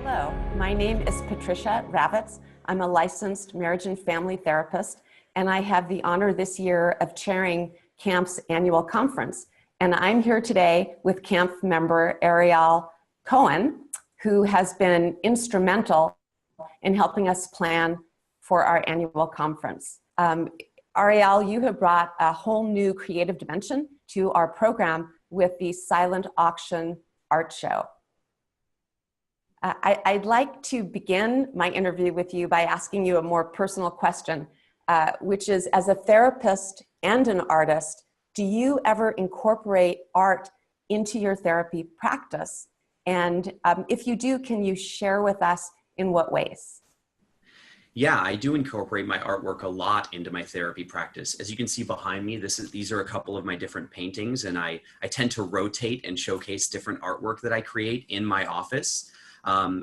Hello, my name is Patricia Ravitz. I'm a licensed marriage and family therapist, and I have the honor this year of chairing CAMP's annual conference. And I'm here today with CAMP member Ariel Cohen, who has been instrumental in helping us plan for our annual conference. Ariel, you have brought a whole new creative dimension to our program with the Silent Auction Art Show. I'd like to begin my interview with you by asking you a more personal question, which is, as a therapist and an artist, do you ever incorporate art into your therapy practice? And if you do, can you share with us in what ways? Yeah, I do incorporate my artwork a lot into my therapy practice. As you can see behind me, these are a couple of my different paintings, and I tend to rotate and showcase different artwork that I create in my office,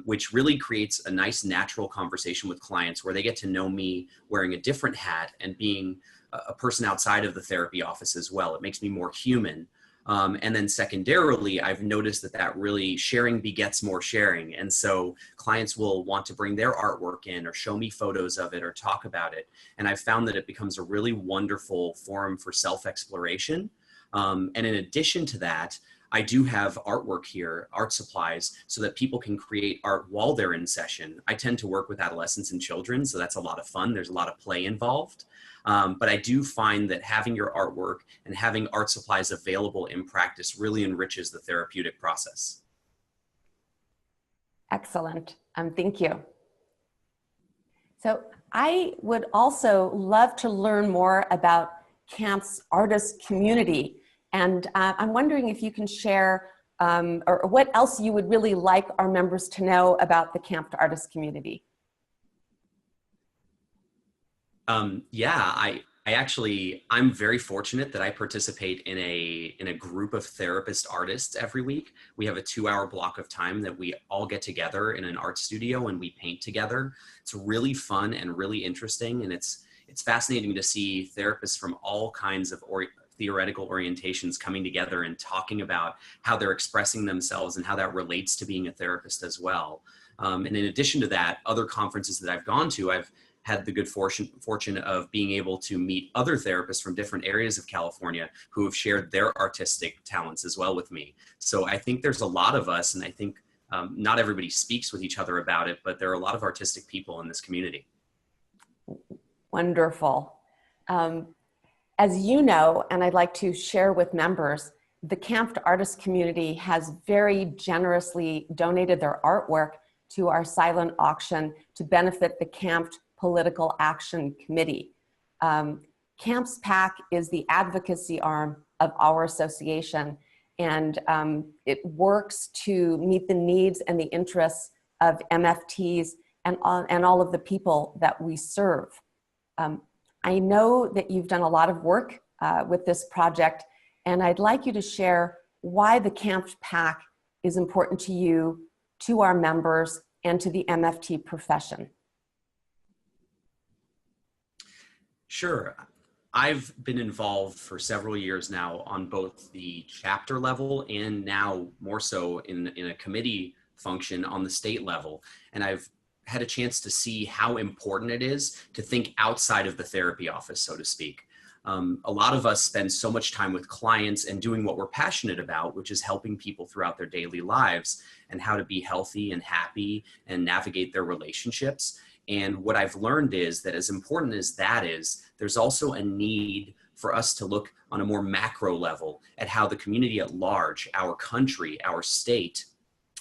which really creates a nice natural conversation with clients where they get to know me wearing a different hat and being a person outside of the therapy office as well. It makes me more human. And then secondarily, I've noticed that really sharing begets more sharing. And so clients will want to bring their artwork in or show me photos of it or talk about it. And I've found that it becomes a really wonderful forum for self-exploration. And in addition to that, I do have artwork here, art supplies, so that people can create art while they're in session. I tend to work with adolescents and children, so that's a lot of fun. There's a lot of play involved. But I do find that having your artwork and having art supplies available in practice really enriches the therapeutic process. Excellent. Thank you. So I would also love to learn more about CAMP's artist community. And I'm wondering if you can share or what else you would really like our members to know about the CAMP artist community. Yeah, I'm very fortunate that I participate in a group of therapist artists every week. We have a 2-hour block of time that we all get together in an art studio and we paint together. It's really fun and really interesting, and it's fascinating to see therapists from all kinds of theoretical orientations coming together and talking about how they're expressing themselves and how that relates to being a therapist as well. And in addition to that, other conferences that I've gone to, I've had the good fortune of being able to meet other therapists from different areas of California who have shared their artistic talents as well with me. So I think there's a lot of us, and I think not everybody speaks with each other about it, but there are a lot of artistic people in this community. Wonderful. As you know, and I'd like to share with members, the CAMP artist community has very generously donated their artwork to our silent auction to benefit the CAMP Political Action Committee. CAMP's PAC is the advocacy arm of our association, and it works to meet the needs and the interests of MFTs and all of the people that we serve. I know that you've done a lot of work with this project, and I'd like you to share why the CAMP PAC is important to you, to our members, and to the MFT profession. Sure. I've been involved for several years now on both the chapter level and now more so in a committee function on the state level. And I've had a chance to see how important it is to think outside of the therapy office, so to speak. A lot of us spend so much time with clients and doing what we're passionate about, which is helping people throughout their daily lives and how to be healthy and happy and navigate their relationships. And what I've learned is that as important as that is, there's also a need for us to look on a more macro level at how the community at large, our country, our state,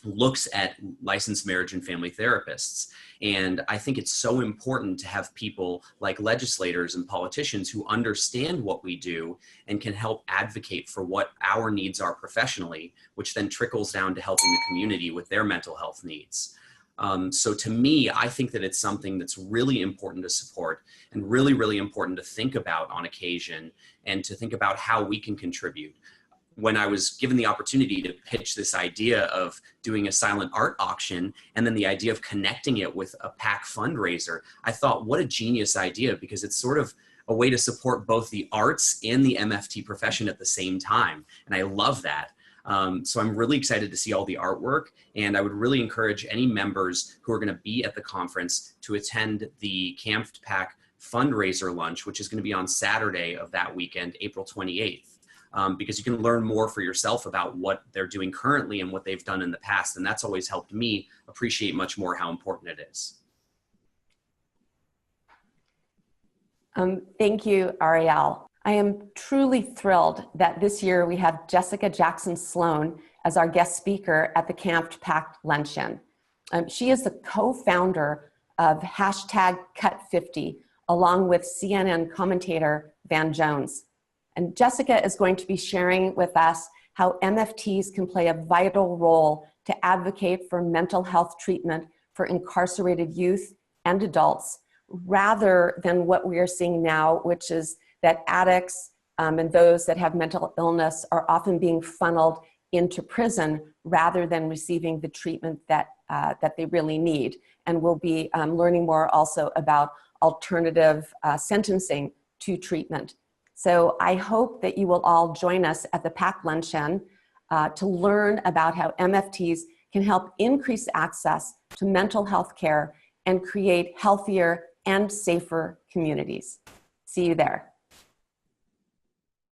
looks at licensed marriage and family therapists. And I think it's so important to have people like legislators and politicians who understand what we do and can help advocate for what our needs are professionally, which then trickles down to helping the community with their mental health needs. So to me, I think that it's something that's really important to support and really, really important to think about on occasion and to think about how we can contribute. When I was given the opportunity to pitch this idea of doing a silent art auction and then the idea of connecting it with a PAC fundraiser, I thought, what a genius idea, because it's sort of a way to support both the arts and the MFT profession at the same time. And I love that. So I'm really excited to see all the artwork, and I would really encourage any members who are going to be at the conference to attend the Camped Pack fundraiser lunch, which is going to be on Saturday of that weekend, April 28th, because you can learn more for yourself about what they're doing currently and what they've done in the past. And that's always helped me appreciate much more how important it is. Thank you, Ariel. I am truly thrilled that this year we have Jessica Jackson Sloan as our guest speaker at the Camped Pack Luncheon. She is the co-founder of #Cut50, along with CNN commentator Van Jones. And Jessica is going to be sharing with us how MFTs can play a vital role to advocate for mental health treatment for incarcerated youth and adults, rather than what we are seeing now, which is that addicts and those that have mental illness are often being funneled into prison rather than receiving the treatment that they really need. And we'll be learning more also about alternative sentencing to treatment. So I hope that you will all join us at the PAC Luncheon to learn about how MFTs can help increase access to mental health care and create healthier and safer communities. See you there.